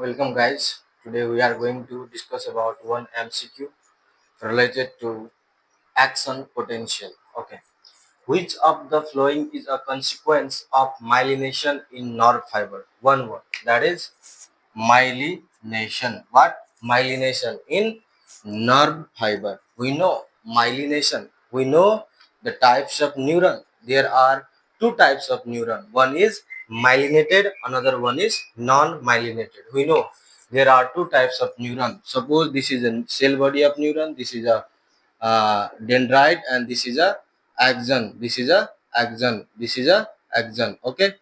Welcome guys. Today we are going to discuss about one MCQ related to action potential. Okay. Which of the following is a consequence of myelination in nerve fiber? One word. That is myelination. What? Myelination in nerve fiber. We know myelination. We know the types of neuron. There are two types of neuron. One is myelinated, another one is non-myelinated. We know there are two types of neuron. Suppose this is a cell body of neuron, this is a dendrite, and this is a axon. This is a axon. This is a axon. Okay,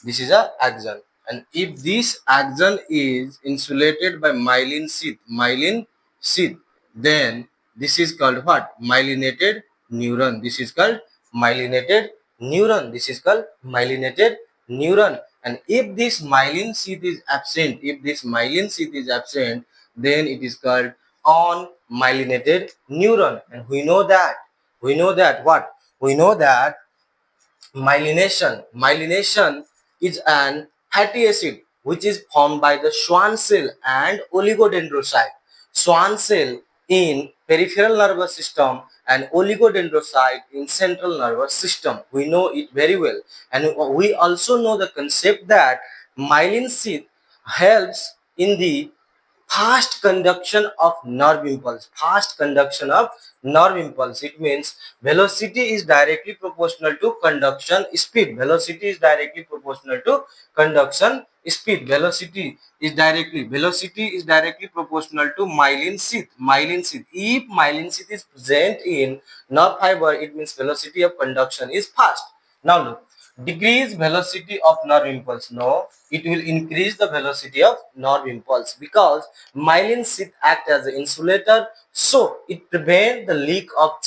this is a axon. And if this axon is insulated by myelin sheath, then this is called what? Myelinated neuron. This is called myelinated neuron. This is called myelinated neuron. And if this myelin sheath is absent, then it is called unmyelinated neuron. And we know that what? We know that myelination is an fatty acid which is formed by the Schwann cell and oligodendrocyte. Schwann cell in peripheral nervous system and oligodendrocyte in central nervous system. We know it very well, and we also know the concept that myelin sheath helps in the fast conduction of nerve impulse. It means velocity is directly proportional to conduction speed. Velocity is directly proportional to conduction speed. Velocity is directly proportional to myelin sheath. If myelin sheath is present in nerve fiber, it means velocity of conduction is fast. Now look, decrease velocity of nerve impulse. No, it will increase the velocity of nerve impulse because myelin sheath act as an insulator, so it prevents the leak of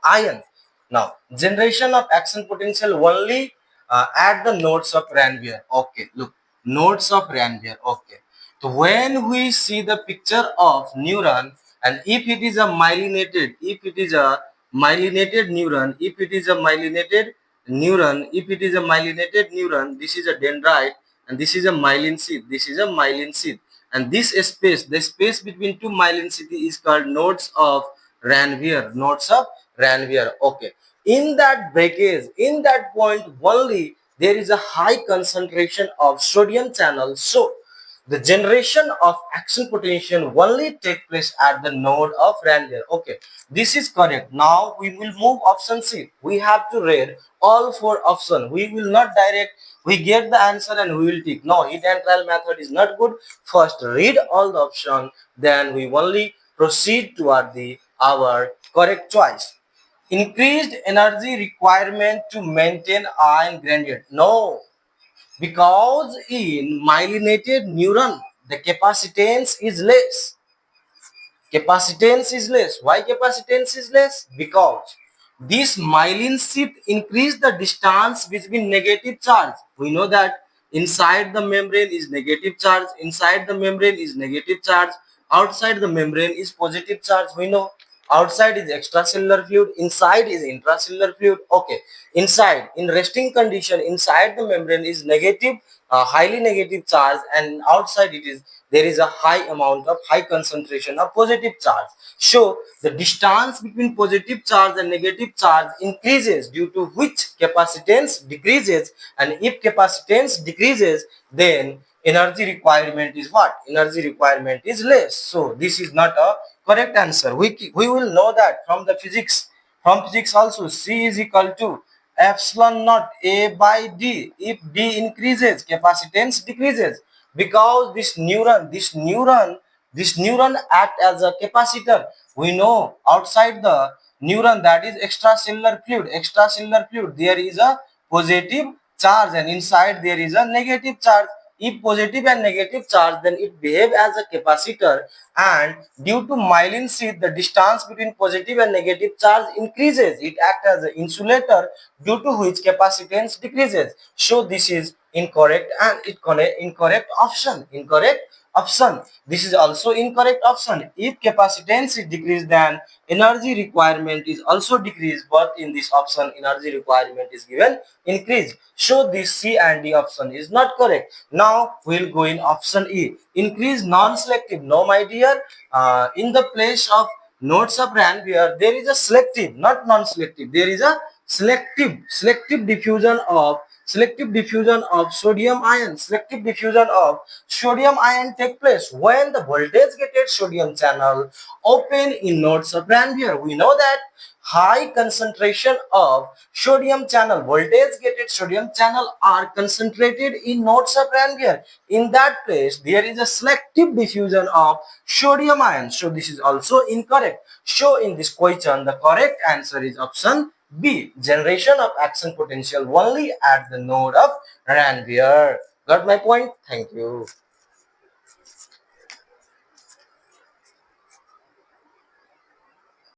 ion. Now, generation of action potential only at the nodes of Ranvier. Okay, look, nodes of Ranvier. Okay, so when we see the picture of neuron, and if it is a myelinated, this is a dendrite, and this is a myelin sheath. And this space, the space between two myelin sheath is called nodes of Ranvier. Okay. In that breakage, in that point only, there is a high concentration of sodium channel. So the generation of action potential only take place at the node of Ranvier. Okay, this is correct. Now we will move option C. We have to read all four options. We will not direct, we get the answer and we will tick. No, hit and trial method is not good. First read all the option, then we only proceed toward our correct choice. Increased energy requirement to maintain ion gradient. No, because in myelinated neuron the capacitance is less. Why capacitance is less? Because this myelin sheath increase the distance between negative charge. We know that inside the membrane is negative charge, outside the membrane is positive charge. We know outside is extracellular fluid, inside is intracellular fluid. Okay, inside in resting condition, inside the membrane is negative, highly negative charge, and outside it is, there is a high concentration of positive charge. So the distance between positive charge and negative charge increases, due to which capacitance decreases. And if capacitance decreases, then energy requirement is what? Energy requirement is less. So this is not a correct answer. We will know that from the physics. From physics also, C is equal to epsilon naught A by D. If D increases, capacitance decreases, because this neuron act as a capacitor. We know outside the neuron, that is extracellular fluid, there is a positive charge, and inside there is a negative charge. If positive and negative charge, then it behave as a capacitor, and due to myelin sheath, the distance between positive and negative charge increases. It acts as an insulator, due to which capacitance decreases. So this is incorrect, and incorrect option. option. This is also incorrect option. If capacitance is decreased, then energy requirement is also decreased, but in this option energy requirement is given increase. So this C and D option is not correct. Now we'll go in option E, increase non-selective. No my dear, in the place of nodes of Ranvier there is a selective, not non-selective, there is a selective diffusion of sodium ion. Selective diffusion of sodium ion take place when the voltage gated sodium channel open in nodes of Ranvier. We know that high concentration of sodium channel, voltage gated sodium channel are concentrated in nodes of Ranvier. In that place there is a selective diffusion of sodium ion. So this is also incorrect. So in this question the correct answer is option B, generation of action potential only at the node of Ranvier. Got my point? Thank you.